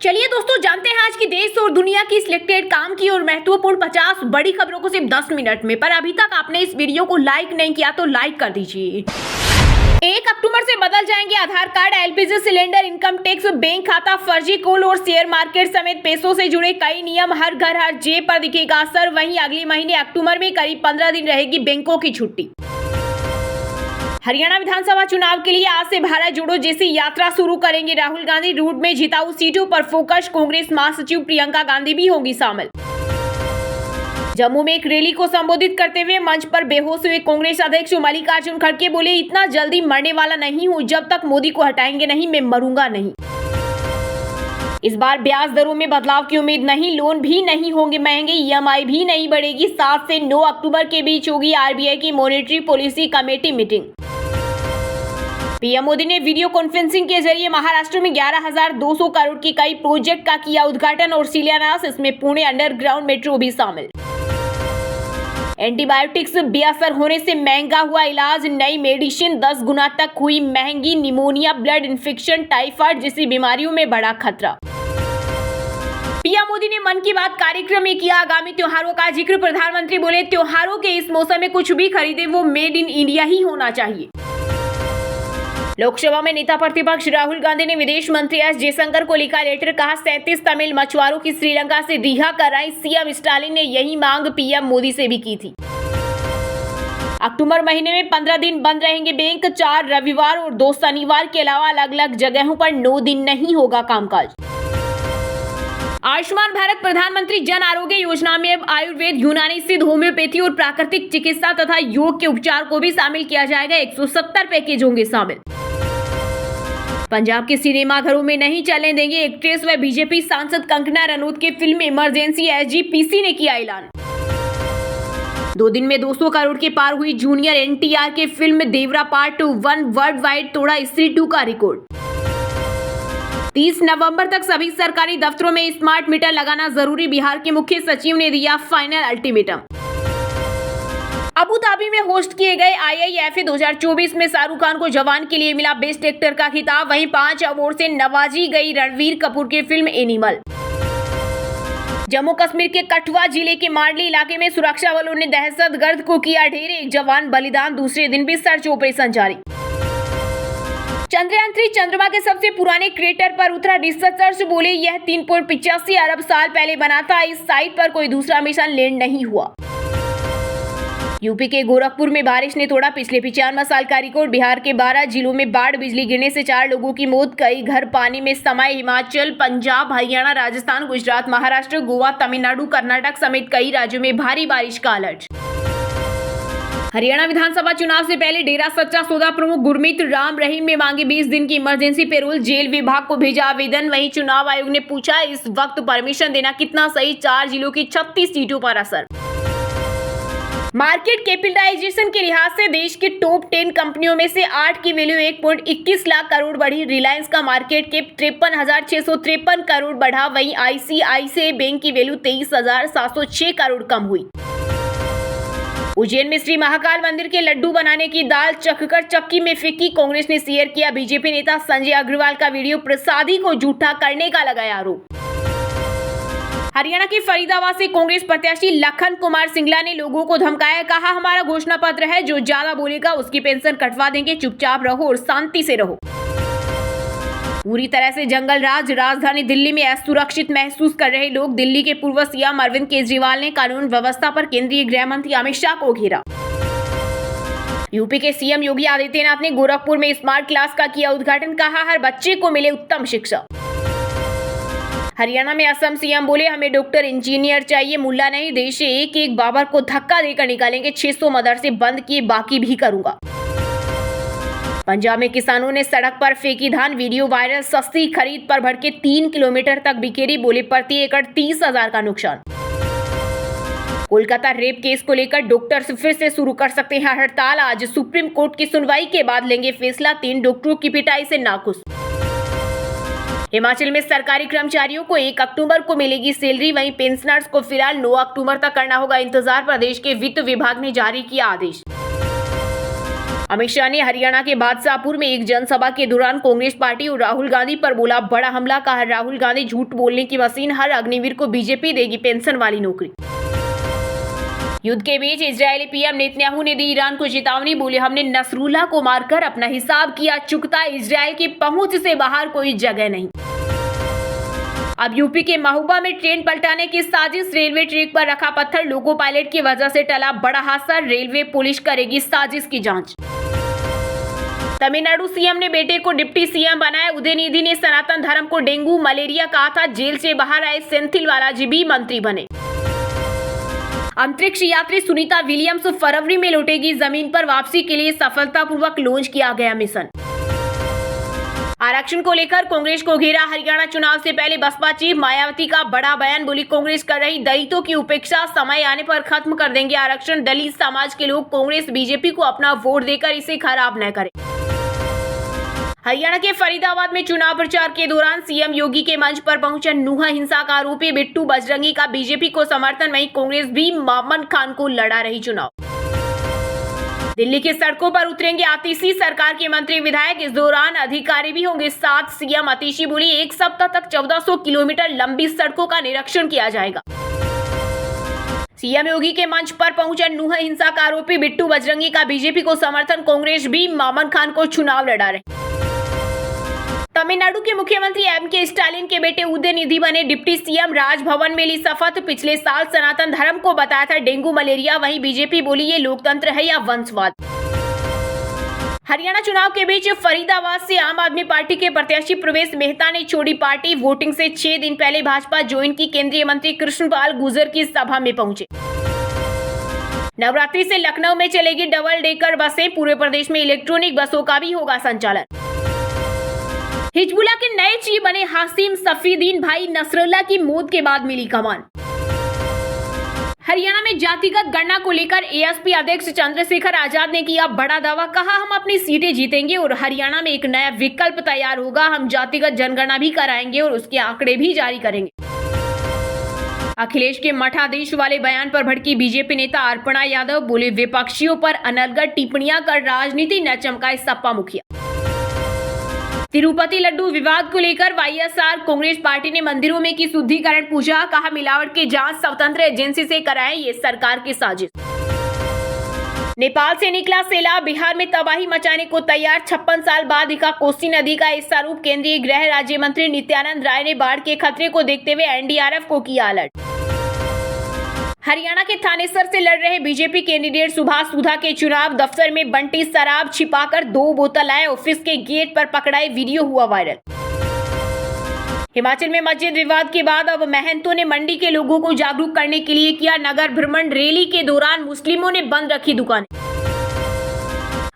चलिए दोस्तों, जानते हैं आज की देश और दुनिया की सिलेक्टेड काम की और महत्वपूर्ण 50 बड़ी खबरों को सिर्फ 10 मिनट में। पर अभी तक आपने इस वीडियो को लाइक नहीं किया तो लाइक कर दीजिए। 1 अक्टूबर से बदल जाएंगे Aadhaar card, LPG cylinder, income tax, bank खाता, फर्जी कॉल और शेयर मार्केट समेत पैसों से जुड़े कई नियम हर घर हर जेब पर दिखेगा असर। वहीं अगले महीने अक्टूबर में करीब 15 दिन रहेगी बैंकों की छुट्टी। हरियाणा विधानसभा चुनाव के लिए आज से भारत जोड़ो जैसी यात्रा शुरू करेंगे राहुल गांधी। रूट में जिताऊ सीटों पर फोकस, कांग्रेस महासचिव प्रियंका गांधी भी होंगी शामिल। जम्मू में एक रैली को संबोधित करते हुए मंच पर बेहोश हुए कांग्रेस अध्यक्ष मल्लिकार्जुन खड़गे बोले, इतना जल्दी मरने वाला नहीं हूं, जब तक मोदी को हटाएंगे नहीं मैं मरूंगा नहीं। इस बार ब्याज दरों में बदलाव की उम्मीद नहीं, लोन भी नहीं होंगे महंगे, ईएमआई भी नहीं बढ़ेगी। 7 से 9 अक्टूबर के बीच होगी आरबीआई की monetary policy committee meeting. PM Modi ने वीडियो कॉन्फ्रेंसिंग के जरिए महाराष्ट्र में 11,200 करोड़ की कई प्रोजेक्ट का किया उद्घाटन और शिलान्यास। इसमें पुणे अंडरग्राउंड मेट्रो भी शामिल। एंटीबायोटिक्स बेअसर होने से महंगा हुआ इलाज, नई मेडिसिन 10 गुना तक हुई महंगी। निमोनिया, ब्लड इन्फेक्शन, टाइफाइड जैसी बीमारियों में बड़ा खतरा। पीएम मोदी ने मन की बात कार्यक्रम में किया आगामी त्योहारों का जिक्र। प्रधानमंत्री बोले, त्योहारों के इस मौसम में कुछ भी खरीदे वो मेड इन इंडिया ही होना चाहिए। लोकसभा में नेता प्रतिपक्ष राहुल गांधी ने विदेश मंत्री एस जयशंकर को लिखा लेटर। कहा, 37 तमिल मछुआरों की श्रीलंका से रिहा कराई। सीएम स्टालिन ने यही मांग पीएम मोदी से भी की थी। अक्टूबर महीने में 15 दिन बंद रहेंगे बैंक, 4 रविवार और 2 शनिवार के अलावा अलग अलग जगहों पर 9 दिन नहीं होगा कामकाज। आयुष्मान भारत प्रधानमंत्री जन आरोग्य योजना में अब आयुर्वेद, यूनानी, सिद्ध, होम्योपैथी और प्राकृतिक चिकित्सा तथा योग के उपचार को भी शामिल किया जाएगा। 170 पैकेज होंगे शामिल। पंजाब के सिनेमा घरों में नहीं चलने देंगे एक्ट्रेस व बीजेपी सांसद कंगना रनौत के फिल्म इमरजेंसी, एसजीपीसी ने किया ऐलान। 2 दिन में 200 करोड़ के पार हुई जूनियर एनटीआर के फिल्म देवरा पार्ट 1 वर्ल्ड वाइड तोड़ा स्त्री 2 का रिकॉर्ड। 30 नवंबर तक सभी सरकारी दफ्तरों में स्मार्ट मीटर लगाना जरूरी, बिहार के मुख्य सचिव ने दिया फाइनल अल्टीमेटम। अबू धाबी में होस्ट किए गए आईआईएफए 2024 में शाहरुख खान को जवान के लिए मिला बेस्ट एक्टर का खिताब। वहीं 5 अवार्ड से नवाजी गई रणवीर कपूर की फिल्म एनिमल। जम्मू कश्मीर के कठुआ जिले के मांडली इलाके में सुरक्षा बलों ने दहशतगर्द को किया ढेर, एक जवान बलिदान, दूसरे दिन भी सर्च ऑपरेशन जारी। चंद्रयान 3 चंद्रमा के सबसे पुराने क्रेटर पर उतरा। रिसर्चर्स बोले यह 3.85 अरब साल पहले बना था। इस साइट पर कोई दूसरा मिशन लैंड नहीं हुआ। यूपी के गोरखपुर में बारिश ने तोड़ा पिछले 95 साल का रिकॉर्ड। बिहार के 12 जिलों में बाढ़, बिजली गिरने से 4 लोगों की मौत, कई घर पानी में समाये। हिमाचल, पंजाब, हरियाणा, राजस्थान, गुजरात, महाराष्ट्र, गोवा, तमिलनाडु, कर्नाटक समेत कई राज्यों में भारी बारिश का अलर्ट। हरियाणा विधानसभा चुनाव से पहले डेरा सच्चा सौदा प्रमुख गुरमीत राम रहीम ने मांगी 20 दिन की इमरजेंसी पैरोल, जेल विभाग को भेजा आवेदन। वहीं चुनाव आयोग ने पूछा, इस वक्त परमिशन देना कितना सही, 4 जिलों की 36 सीटों पर असर। मार्केट कैपिटलाइजेशन के लिहाज से देश की टॉप 10 कंपनियों में से 8 की वैल्यू 1.21 लाख करोड़ बढ़ी। रिलायंस का मार्केट कैप 53,653 करोड़ बढ़ा। वहीं आईसीआईसीआई बैंक की वैल्यू 23,706 करोड़ कम हुई। उज्जैन में श्री महाकाल मंदिर के लड्डू बनाने की दाल चखकर चक्की में फेंकी, कांग्रेस ने शेयर किया। बीजेपी नेता संजय अग्रवाल का वीडियो, प्रसादी को झूठा करने का लगाया आरोप। हरियाणा के फरीदाबाद से कांग्रेस प्रत्याशी लखन कुमार सिंगला ने लोगों को धमकाया। कहा, हमारा घोषणा पत्र है, जो ज्यादा बोलेगा उसकी पेंशन कटवा देंगे, चुपचाप रहो और शांति से रहो। पूरी तरह से जंगल राज, राजधानी दिल्ली में असुरक्षित महसूस कर रहे लोग। दिल्ली के पूर्व सीएम अरविंद केजरीवाल ने कानून व्यवस्था पर केंद्रीय गृह मंत्री अमित शाह को घेरा। यूपी के सीएम योगी आदित्यनाथ ने गोरखपुर में स्मार्ट क्लास का किया उद्घाटन। कहा, हर बच्चे को मिले उत्तम शिक्षा। हरियाणा में असम सीएम बोले, हमें डॉक्टर इंजीनियर चाहिए, मुल्ला नहीं। देश से एक एक बाबर को धक्का देकर निकालेंगे। 600 मदरसे बंद किए, बाकी भी करूंगा। पंजाब में किसानों ने सड़क पर फेंकी धान, वीडियो वायरल। सस्ती खरीद पर भड़के 3 किलोमीटर तक बिखेरी, बोले प्रति एकड़ 30,000 का नुकसान। कोलकाता रेप केस को लेकर डॉक्टर्स फिर से शुरू कर सकते हैं हड़ताल। आज सुप्रीम कोर्ट की सुनवाई के बाद लेंगे फैसला। 3 डॉक्टरों की पिटाई से नाखुश। हिमाचल में सरकारी कर्मचारियों को 1 अक्टूबर को मिलेगी सैलरी। वहीं पेंशनर्स को फिलहाल 9 अक्टूबर तक करना होगा इंतजार। प्रदेश के वित्त विभाग ने जारी किया आदेश। अमित शाह ने हरियाणा के बादशाहपुर में एक जनसभा के दौरान कांग्रेस पार्टी और राहुल गांधी पर बोला बड़ा हमला। कहा राहुल गांधी झूठ बोलने की मशीन, हर अग्निवीर को बीजेपी देगी पेंशन वाली नौकरी। युद्ध के बीच इजरायली पीएम नेतन्याहू ने दी ईरान को चेतावनी। बोले हमने नसरुल्लाह को मारकर अपना हिसाब किया चुकता, इजरायल की पहुंच से बाहर कोई जगह नहीं। अब यूपी के महुबा में ट्रेन पलटाने की साजिश, रेलवे ट्रैक पर रखा पत्थर, लोको पायलट की वजह से टला बड़ा हादसा, रेलवे पुलिस करेगी साजिश की जांच। तमिलनाडु सीएम ने बेटे को डिप्टी सीएम बनाया। उदयनिधि ने सनातन धर्म को डेंगू मलेरिया कहा था, जेल से बाहर आए सेंथिल बालाजी भी मंत्री बने। अंतरिक्ष यात्री सुनीता विलियम्स फरवरी में लौटेगी जमीन पर, वापसी के लिए सफलतापूर्वक लॉन्च किया गया मिशन। आरक्षण को लेकर कांग्रेस को घेरा, हरियाणा चुनाव से पहले बसपा चीफ मायावती का बड़ा बयान। बोली कांग्रेस कर रही दलितों की उपेक्षा, समय आने पर खत्म कर देंगे आरक्षण। दलित समाज के लोग कांग्रेस बीजेपी को अपना वोट देकर इसे खराब न करें। हरियाणा के फरीदाबाद में चुनाव प्रचार के दौरान सीएम योगी के मंच पर पहुंचे नुहा हिंसा का आरोपी बिट्टू बजरंगी का बीजेपी को समर्थन, वहीं कांग्रेस भी मामन खान को लड़ा रही चुनाव। दिल्ली की सड़कों पर उतरेंगे आतिशी सरकार के मंत्री विधायक, इस दौरान अधिकारी भी होंगे साथ। सीएम आतिशी बोली 1 सप्ताह तक 1400 किलोमीटर लंबी सड़कों का निरीक्षण किया जाएगा। सीएम योगी के मंच पर पहुंचा नुहा हिंसा का आरोपी बिट्टू बजरंगी का बीजेपी को समर्थन, कांग्रेस भी मामन खान को चुनाव लड़ा रही। तमिलनाडु के मुख्यमंत्री एम.के. स्टालिन के बेटे उदयनिधि बने डिप्टी सीएम, राजभवन में ली शपथ। पिछले साल सनातन धर्म को बताया था डेंगू मलेरिया, वहीं बीजेपी बोली ये लोकतंत्र है या वंशवाद। हरियाणा चुनाव के बीच फरीदाबाद से आम आदमी पार्टी के प्रत्याशी प्रवेश मेहता ने छोड़ी पार्टी, वोटिंग से 6 दिन पहले भाजपा ज्वाइन की। केंद्रीय मंत्री कृष्णपाल गुर्जर की सभा में पहुंचे। नवरात्रि से लखनऊ में चलेगी डबल डेकर बसें, पूरे प्रदेश में इलेक्ट्रॉनिक बसों का भी होगा संचालन। हिजबुल्लाह के नए चीफ बने हासिम सफीदीन, भाई नसरुल्लाह की मौत के बाद मिली कमान। हरियाणा में जातिगत गणना को लेकर एएसपी अध्यक्ष चंद्रशेखर आजाद ने किया बड़ा दावा। कहा हम अपनी सीटें जीतेंगे और हरियाणा में एक नया विकल्प तैयार होगा, हम जातिगत जनगणना भी कराएंगे और उसके आंकड़े भी जारी करेंगे। अखिलेश के मठाधीश वाले बयान पर भड़की बीजेपी नेता अर्पणा यादव, बोले विपक्षियों पर अनर्गल टिप्पणियां कर राजनीति न चमकाए सपा मुखिया। तिरुपति लड्डू विवाद को लेकर वाईएसआर कांग्रेस पार्टी ने मंदिरों में की शुद्धिकरण पूजा। कहा मिलावट की जांच स्वतंत्र एजेंसी से कराएं, ये सरकार की साजिश। नेपाल से निकला सैलाब, बिहार में तबाही मचाने को तैयार। 56 साल बाद दिखा कोसी नदी का ऐसा रूप। केंद्रीय गृह राज्य मंत्री नित्यानंद राय ने बाढ़ के खतरे को देखते हुए एनडीआरएफ को किया अलर्ट। हरियाणा के थानेसर से लड़ रहे बीजेपी कैंडिडेट सुभाष सुधा के चुनाव दफ्तर में बंटी शराब छिपाकर 2 बोतल लाए, ऑफिस के गेट पर पकड़ाए, वीडियो हुआ वायरल। हिमाचल में मस्जिद विवाद के बाद अब महंतों ने मंडी के लोगों को जागरूक करने के लिए किया नगर भ्रमण। रैली के दौरान मुस्लिमों ने बंद रखी दुकानें।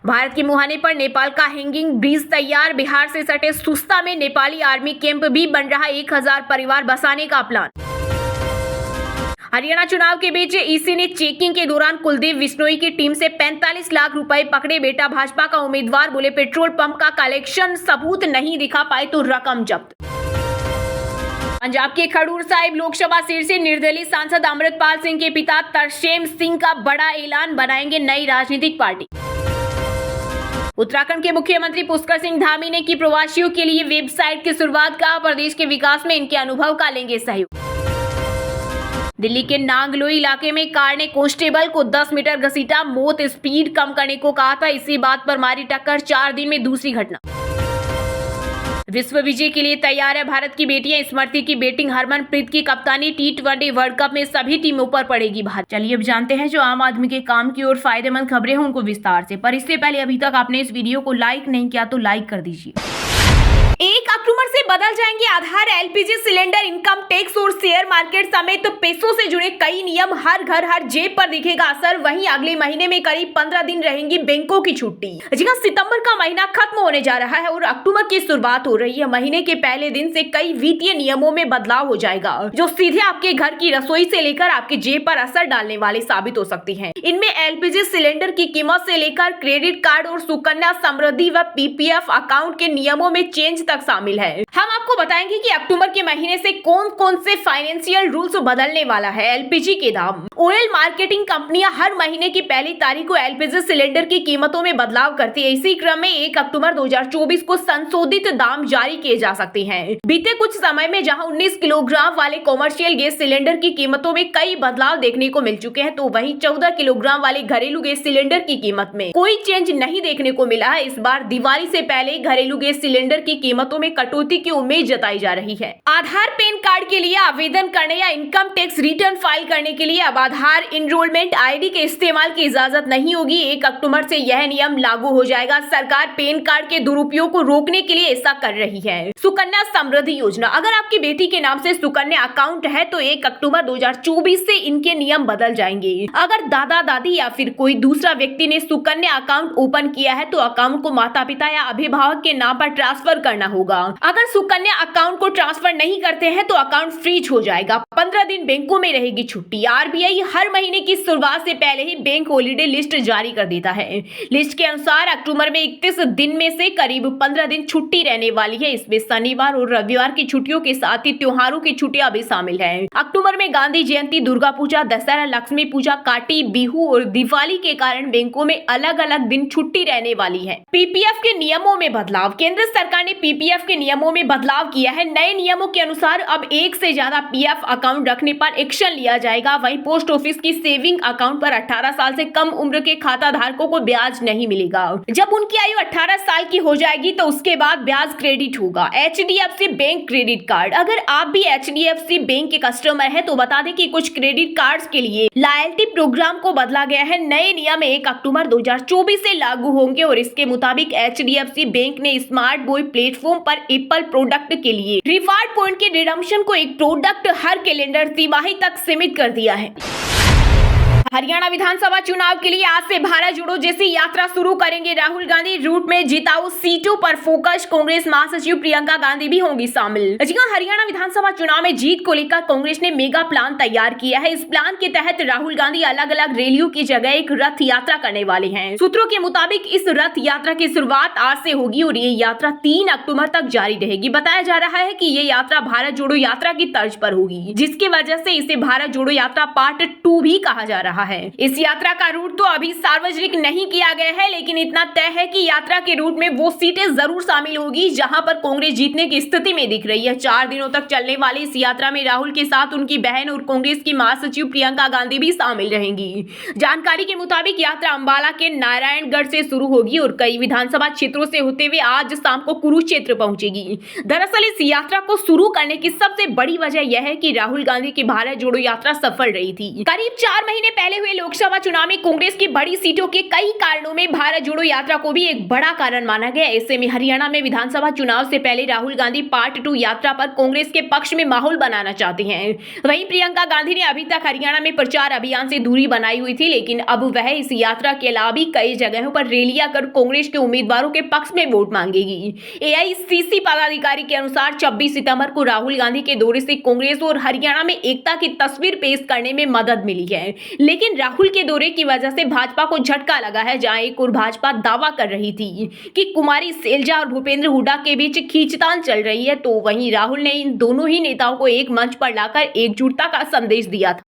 भारत के मुहाने पर नेपाल का हैंगिंग ब्रिज तैयार। बिहार से सटे सुस्ता में नेपाली आर्मी कैंप भी बन रहा, 1000 परिवार बसाने का प्लान। हरियाणा चुनाव के बीच ईसी ने चेकिंग के दौरान कुलदीप बिश्नोई की टीम से 45 लाख रुपए पकड़े। बेटा भाजपा का उम्मीदवार, बोले पेट्रोल पंप का कलेक्शन सबूत नहीं दिखा पाए तो रकम जब्त। पंजाब के खडूर साहिब लोकसभा सीट से निर्दलीय सांसद अमृतपाल सिंह के पिता तरसेम सिंह का बड़ा ऐलान, बनाएंगे नई राजनीतिक पार्टी। उत्तराखंड के मुख्यमंत्री पुष्कर सिंह धामी ने की प्रवासियों के लिए वेबसाइट की शुरुआत। का प्रदेश के विकास में इनके अनुभव का लेंगे सहयोग। दिल्ली के नांगलोई इलाके में कार ने कांस्टेबल को 10 मीटर घसीटा, मौत स्पीड कम करने को कहा था, इसी बात पर मारी टक्कर। 4 दिन में दूसरी घटना। विश्व विजय के लिए तैयार है भारत की बेटियां, स्मृति की बैटिंग, हरमनप्रीत की कप्तानी। T20 वर्ल्ड कप में सभी टीमों पर पड़ेगी भार। चलिए अब जानते हैं जो आम आदमी के काम की और फायदेमंद खबरें हैं उनको विस्तार से, पर इससे पहले अभी तक आपने इस वीडियो को लाइक नहीं किया तो लाइक कर दीजिए। 1 अक्टूबर से बदल जाएंगे आधार, एलपीजी सिलेंडर, इनकम टैक्स और शेयर मार्केट समेत पैसों से जुड़े कई नियम। हर घर हर जेब पर दिखेगा असर। वहीं अगले महीने में करीब 15 दिन रहेंगी बैंकों की छुट्टी। जी हां, सितंबर का महीना खत्म होने जा रहा है और अक्टूबर की शुरुआत हो रही है। महीने के पहले दिन से कई वित्तीय नियमों में बदलाव हो जाएगा जो सीधे आपके घर की रसोई से लेकर आपके जेब पर असर डालने वाले साबित हो सकती है। इनमें एलपीजी सिलेंडर की कीमत से लेकर क्रेडिट कार्ड और सुकन्या समृद्धि व पीपीएफ अकाउंट के नियमों में चेंज चीज तक शामिल है। हम आपको बताएंगे कि अक्टूबर के महीने से कौन कौन से फाइनेंशियल रूल्स बदलने वाला है। एलपीजी के दाम। ऑयल मार्केटिंग कंपनियां हर महीने की पहली तारीख को एलपीजी सिलेंडर की कीमतों में बदलाव करती है। इसी क्रम में 1 अक्टूबर 2024 को संशोधित दाम जारी किए जा सकते हैं। बीते कुछ समय में जहां 19 किलोग्राम वाले कॉमर्शियल गैस सिलेंडर की कीमतों में कई बदलाव देखने को मिल चुके हैं, तो वहीं 14 किलोग्राम वाले घरेलू गैस सिलेंडर की कीमत में कोई चेंज नहीं देखने को मिला है। इस बार दिवाली से पहले घरेलू गैस सिलेंडर की कीमतों में कटौती की उम्मीद जताई जा रही है। आधार पैन कार्ड के लिए आवेदन करने या इनकम टैक्स रिटर्न फाइल करने के लिए अब आधार इनरोलमेंट आईडी के इस्तेमाल की इजाजत नहीं होगी। 1 अक्टूबर से यह नियम लागू हो जाएगा। सरकार पैन कार्ड के दुरुपयोग को रोकने के लिए ऐसा कर रही है। सुकन्या समृद्धि योजना। अगर आपकी बेटी के नाम से सुकन्या अकाउंट है तो 1 अक्टूबर 2024 से इनके नियम बदल जाएंगे। अगर दादा दादी या फिर कोई दूसरा व्यक्ति ने सुकन्या अकाउंट ओपन किया है तो अकाउंट को माता पिता या अभिभावक के नाम पर ट्रांसफर करना होगा। अगर सुकन्या अकाउंट को ट्रांसफर नहीं करते हैं तो अकाउंट फ्रीज हो जाएगा। 15 दिन बैंकों में रहेगी छुट्टी। आरबीआई हर महीने की शुरुआत से पहले ही बैंक हॉलीडे लिस्ट जारी कर देता है। लिस्ट के अनुसार अक्टूबर में 31 दिन में से करीब 15 दिन छुट्टी रहने वाली है। इसमें शनिवार और रविवार की छुट्टियों के साथ ही त्योहारों की छुट्टियां भी शामिल है। अक्टूबर में गांधी जयंती, दुर्गा पूजा, दशहरा, लक्ष्मी पूजा, काटी, बिहू और दिवाली के कारण बैंकों में अलग अलग दिन छुट्टी रहने वाली है। पीपीएफ के नियमों में बदलाव। केंद्र सरकार ने पीपीएफ के नियमों में बदलाव किया है। नए नियमों के अनुसार अब एक से ज्यादा पीएफ अकाउंट रखने पर एक्शन लिया जाएगा। वहीं पोस्ट ऑफिस की सेविंग अकाउंट पर 18 साल से कम उम्र के खाता धारकों को ब्याज नहीं मिलेगा। जब उनकी आयु 18 साल की हो जाएगी तो उसके बाद ब्याज क्रेडिट होगा। HDFC bank credit card. अगर आप भी एचडीएफसी बैंक के कस्टमर हैं तो बता दें कि कुछ क्रेडिट कार्ड्स के लिए लॉयल्टी प्रोग्राम को बदला गया है। नए नियम 1 अक्टूबर 2024 से लागू होंगे और इसके मुताबिक एचडीएफसी बैंक ने स्मार्ट बॉय प्लेटफॉर्म पर एप्पल प्रोडक्ट के लिए रिवार्ड पॉइंट के रिडम्पशन को एक प्रोडक्ट हर कैलेंडर तिमाही तक सीमित कर दिया है। हरियाणा विधानसभा चुनाव के लिए आज से भारत जोड़ो जैसी यात्रा शुरू करेंगे राहुल गांधी। रूट में जिताऊ सीटों पर फोकस। कांग्रेस महासचिव प्रियंका गांधी भी होंगी शामिल। जी हां, हरियाणा विधानसभा चुनाव में जीत को लेकर कांग्रेस ने मेगा प्लान तैयार किया है। इस प्लान के तहत राहुल गांधी अलग अलग रैलियों की जगह एक रथ यात्रा करने वाले हैं। सूत्रों के मुताबिक इस रथ यात्रा की शुरुआत आज से होगी और ये यात्रा 3 अक्टूबर तक जारी रहेगी। बताया जा रहा है कि ये यात्रा भारत जोड़ो यात्रा की तर्ज पर होगी, जिसकी वजह से इसे भारत जोड़ो यात्रा पार्ट 2 भी कहा जा रहा है। इस यात्रा का रूट तो अभी सार्वजनिक नहीं किया गया है, लेकिन इतना तय है कि यात्रा के रूट में वो सीटें जरूर शामिल होगी जहां पर कांग्रेस जीतने की स्थिति में दिख रही है। 4 दिनों तक चलने वाली इस यात्रा में राहुल के साथ उनकी बहन और कांग्रेस की महासचिव प्रियंका गांधी भी शामिल रहेंगी। जानकारी के मुताबिक यात्रा अंबाला के नारायणगढ़ से शुरू होगी और कई विधानसभा क्षेत्रों से होते हुए आज शाम को कुरुक्षेत्र पहुंचेगी। दरअसल इस यात्रा को शुरू करने की सबसे बड़ी वजह यह है कि राहुल गांधी की भारत जोड़ो यात्रा सफल रही थी। करीब 4 महीने पहले हुए लोकसभा चुनाव में कांग्रेस की बड़ी सीटों के कई कारणों में भारत जोड़ो यात्रा को भी एक बड़ा कारण माना गया। ऐसे में हरियाणा में विधानसभा चुनाव से पहले राहुल गांधी पार्ट 2 यात्रा पर कांग्रेस के पक्ष में माहौल बनाना चाहते हैं। वहीं प्रियंका गांधी ने अभी तक हरियाणा में प्रचार अभियान से दूरी बनाई हुई थी, लेकिन अब वह इस यात्रा के अलावा भी कई जगहों पर रैलियां कर कांग्रेस के उम्मीदवारों के पक्ष में वोट मांगेगी। एआईसीसी पदाधिकारी के अनुसार 26 सितंबर को राहुल गांधी के दौरे से कांग्रेस और हरियाणा में एकता की तस्वीर पेश करने में मदद मिली है, लेकिन राहुल के दौरे की वजह से भाजपा को झटका लगा है। जहां एक और भाजपा दावा कर रही थी कि कुमारी सैलजा और भूपेंद्र हुड्डा के बीच खींचतान चल रही है, तो वहीं राहुल ने इन दोनों ही नेताओं को एक मंच पर लाकर एकजुटता का संदेश दिया था।